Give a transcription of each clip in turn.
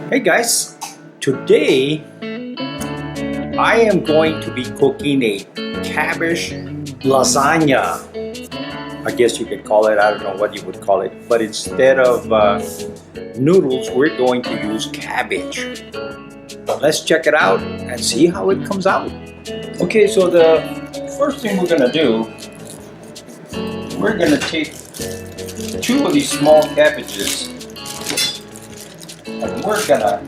Hey guys, today I am going to be cooking a cabbage lasagna. I guess you could call it, I don't know what you would call it, but instead of noodles, we're going to use cabbage. Let's check it out and see how it comes out. Okay, so the first thing we're gonna do, we're gonna take 2 of these small cabbages and we're gonna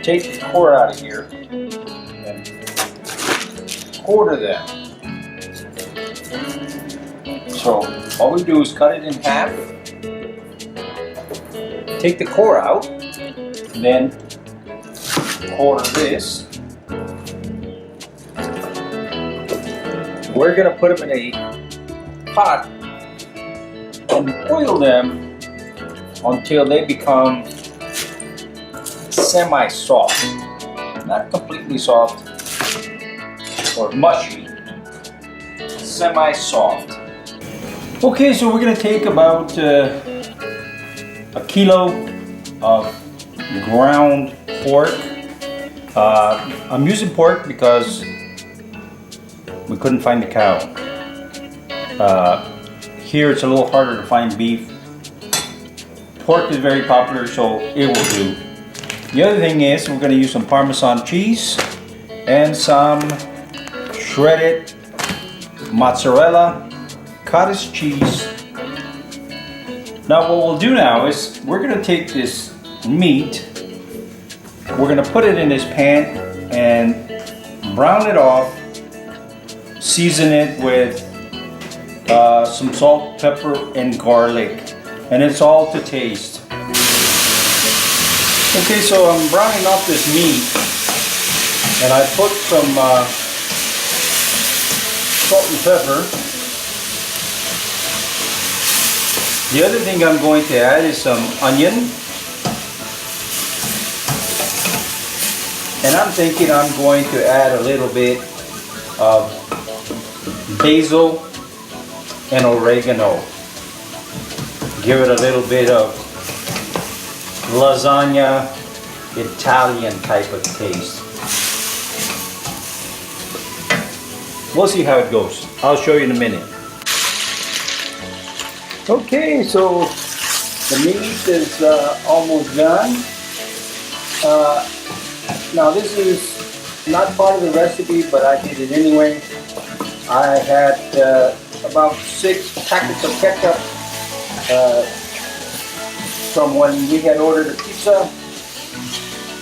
take the core out of here and quarter them. So all we do is cut it in half, take the core out, and then quarter this. We're gonna put them in a pot and boil them until they become semi-soft, not completely soft or mushy, semi-soft. Okay, so we're gonna take about a kilo of ground pork. I'm using pork because we couldn't find the cow. Here it's a little harder to find beef. Pork is very popular, so it will do. The other thing is we're going to use some Parmesan cheese and some shredded mozzarella, cottage cheese. Now what we'll do now is we're going to take this meat, we're going to put it in this pan and brown it off, season it with some salt, pepper, and garlic, and it's all to taste. Okay, so I'm browning off this meat, and I put some salt and pepper. The other thing I'm going to add is some onion, and I'm thinking I'm going to add a little bit of basil and oregano. Give it a little bit of lasagna Italian type of taste. We'll see how it goes. I'll show you in a minute. Okay, so the meat is almost done. Now this is not part of the recipe, but I did it anyway. I had about 6 packets of ketchup from when we had ordered a pizza,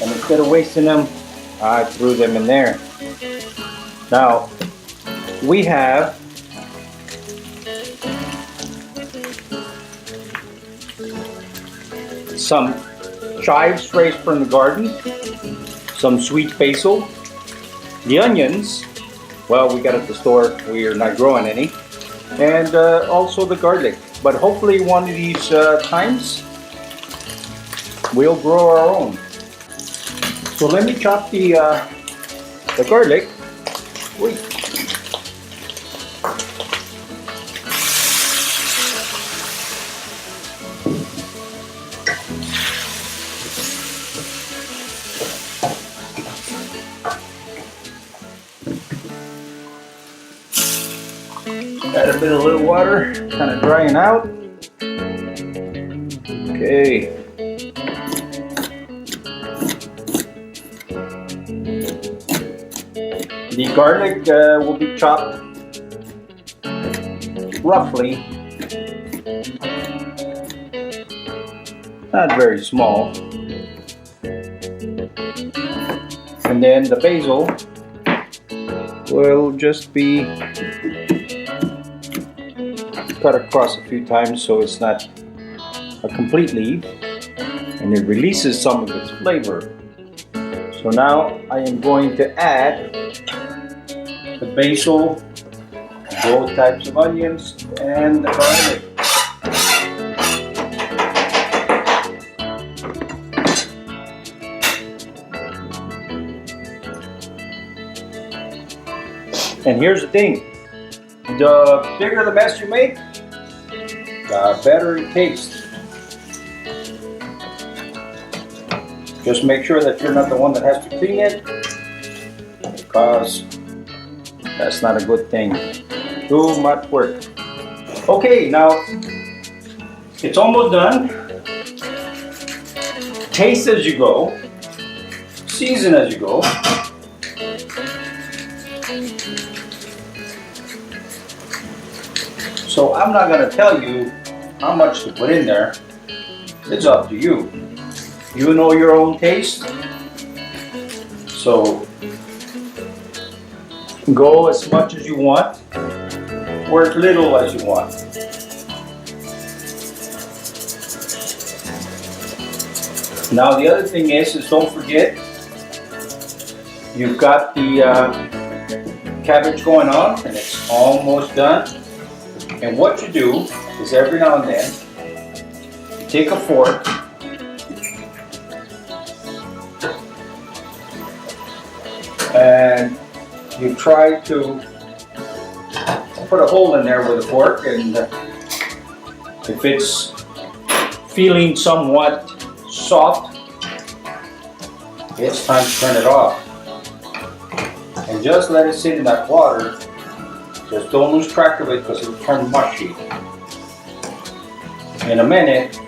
and instead of wasting them, I threw them in there. Now we have some chives fresh from the garden, some sweet basil, the onions, well, we got at the store, we are not growing any, and also the garlic. But hopefully one of these times we'll grow our own. So let me chop the garlic. Wait. Add a bit of little water, kind of drying out. Okay. The garlic will be chopped roughly, not very small. And then the basil will just be cut across a few times so it's not a complete leaf, and it releases some of its flavor. So now I am going to add the basil, both types of onions, and the garlic. And here's the thing, the bigger the mess you make, the better it tastes. Just make sure that you're not the one that has to clean it, because that's not a good thing. Too much work. Okay, now it's almost done. Taste as you go. Season as you go. So I'm not going to tell you how much to put in there. It's up to you. You know your own taste. So go as much as you want or as little as you want. Now the other thing is don't forget, you've got the cabbage going on and it's almost done. And what you do is every now and then, you take a fork and you try to put a hole in there with a fork, and if it's feeling somewhat soft, it's time to turn it off. And just let it sit in that water. Just don't lose track of it because it'll turn mushy. In a minute,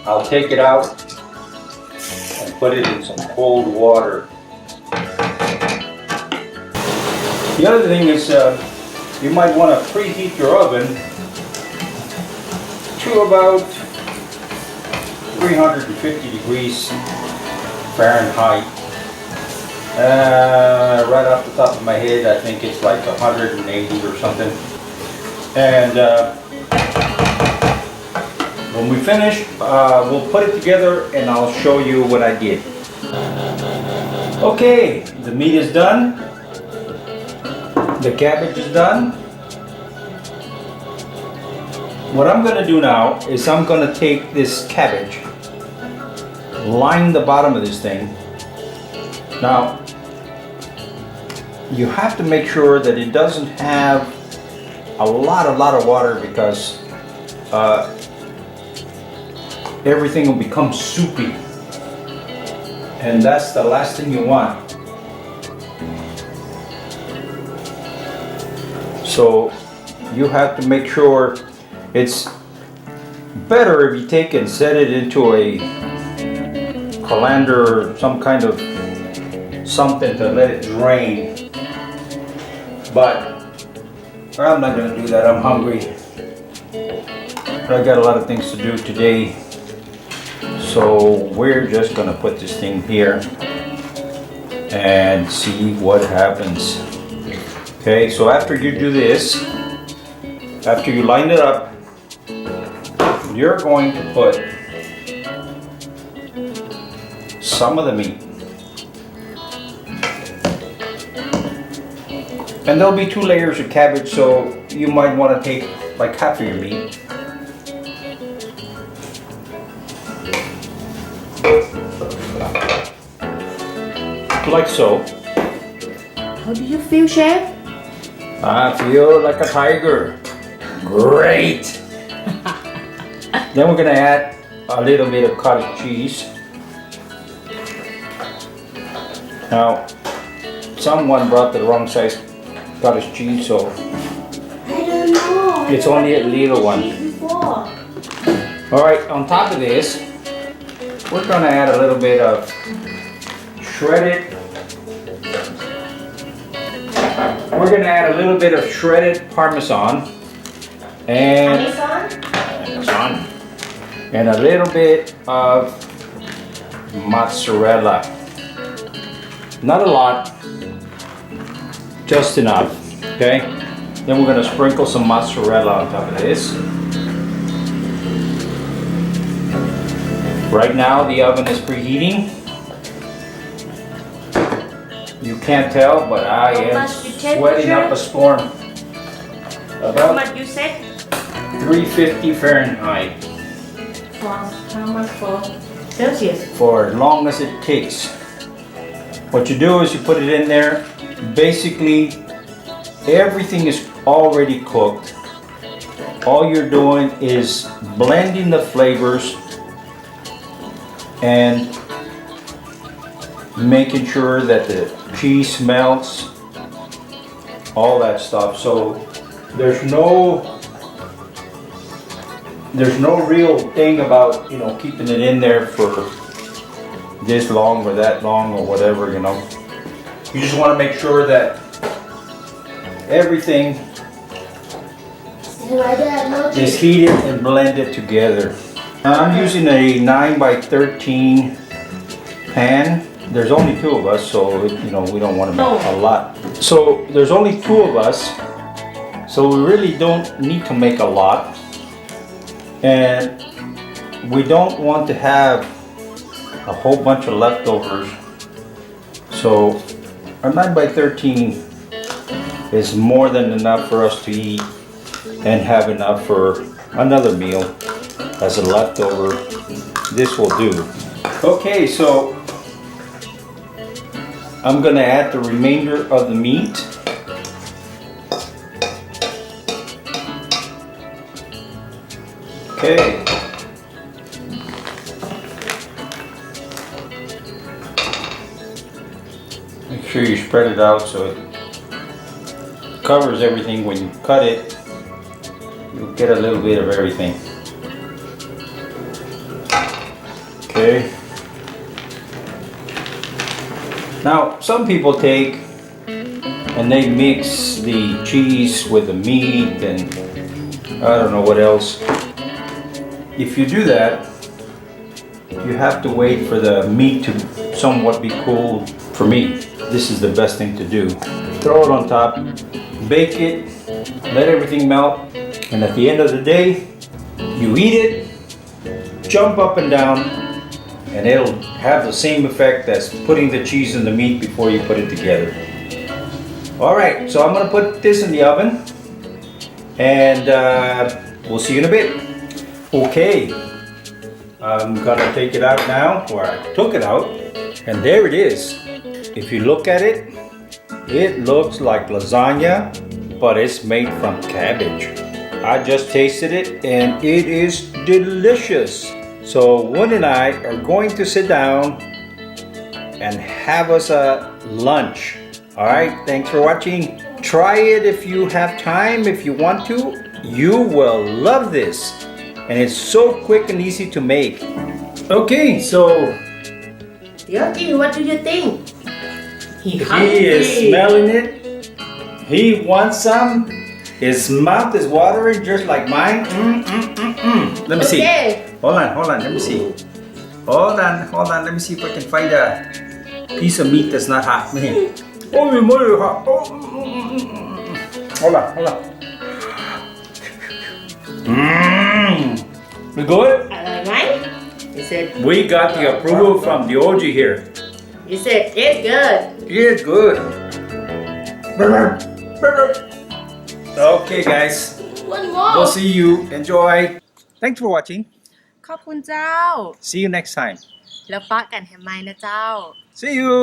I'll take it out and put it in some cold water. The other thing is you might want to preheat your oven to about 350 degrees Fahrenheit. Right off the top of my head, I think it's like 180 or something. And when we finish, we'll put it together and I'll show you what I did. Okay, the meat is done. The cabbage is done. What I'm going to do now is I'm going to take this cabbage, line the bottom of this thing. Now, you have to make sure that it doesn't have a lot of water, because everything will become soupy, and that's the last thing you want. So you have to make sure it's better if you take and set it into a colander or some kind of something to let it drain. But I'm not going to do that. I'm hungry. But I got a lot of things to do today. So we're just going to put this thing here and see what happens. Okay, so after you do this, after you line it up, you're going to put some of the meat. And there'll be 2 layers of cabbage, so you might want to take like half of your meat. Like so. How do you feel, Chef? I feel like a tiger. Great! Then we're going to add a little bit of cottage cheese. Now, someone brought the wrong size cottage cheese, so I don't know. it's only a little one. Before. Alright, on top of this, we're going to add a little bit of shredded. We're going to add a little bit of shredded Parmesan and a little bit of mozzarella. Not a lot, just enough. Okay? Then we're going to sprinkle some mozzarella on top of this. Right now the oven is preheating. You can't tell, but I am sweating up a storm. How About much you said? 350 Fahrenheit. For how much for Celsius? For as long as it takes. What you do is you put it in there. Basically, everything is already cooked. All you're doing is blending the flavors and making sure that the cheese melts, all that stuff. So there's no real thing about, you know, keeping it in there for this long or that long or whatever, you know. You just want to make sure that everything is heated and blended together. I'm using a 9 by 13 pan. There's only 2 of us, so you know we don't want to make a lot. So there's only 2 of us, so we really don't need to make a lot, and we don't want to have a whole bunch of leftovers. So our 9 by 13 is more than enough for us to eat and have enough for another meal as a leftover. This will do. Okay, so I'm gonna add the remainder of the meat. Okay. Make sure you spread it out so it covers everything. When you cut it, you'll get a little bit of everything. Okay. Now, some people take and they mix the cheese with the meat and I don't know what else. If you do that, you have to wait for the meat to somewhat be cooled. For me, this is the best thing to do. Throw it on top, bake it, let everything melt, and at the end of the day, you eat it, jump up and down, and it'll have the same effect as putting the cheese in the meat before you put it together. Alright, so I'm going to put this in the oven, and we'll see you in a bit. Okay, I'm going to take it out now, or I took it out, and there it is. If you look at it, it looks like lasagna, but it's made from cabbage. I just tasted it and it is delicious. So Woon and I are going to sit down and have us a lunch. Alright, thanks for watching. Try it if you have time, if you want to. You will love this. And it's so quick and easy to make. Okay, so Yogi, what do you think? he is smelling it. He wants some. His mouth is watering just like mine. Let me see. Okay. Hold on. Let me see. Hold on. Let me see if I can find a piece of meat that's not hot. Oh, it's very hot. Hold on. We good? Right? You said. We got the approval from the OG here. You said it's good. It's good. Okay, guys. One more. We'll see you. Enjoy. Thanks for watching. ขอบคุณเจ้า See you next time. แล้วปะกันแฮมไมนะเจ้า See you.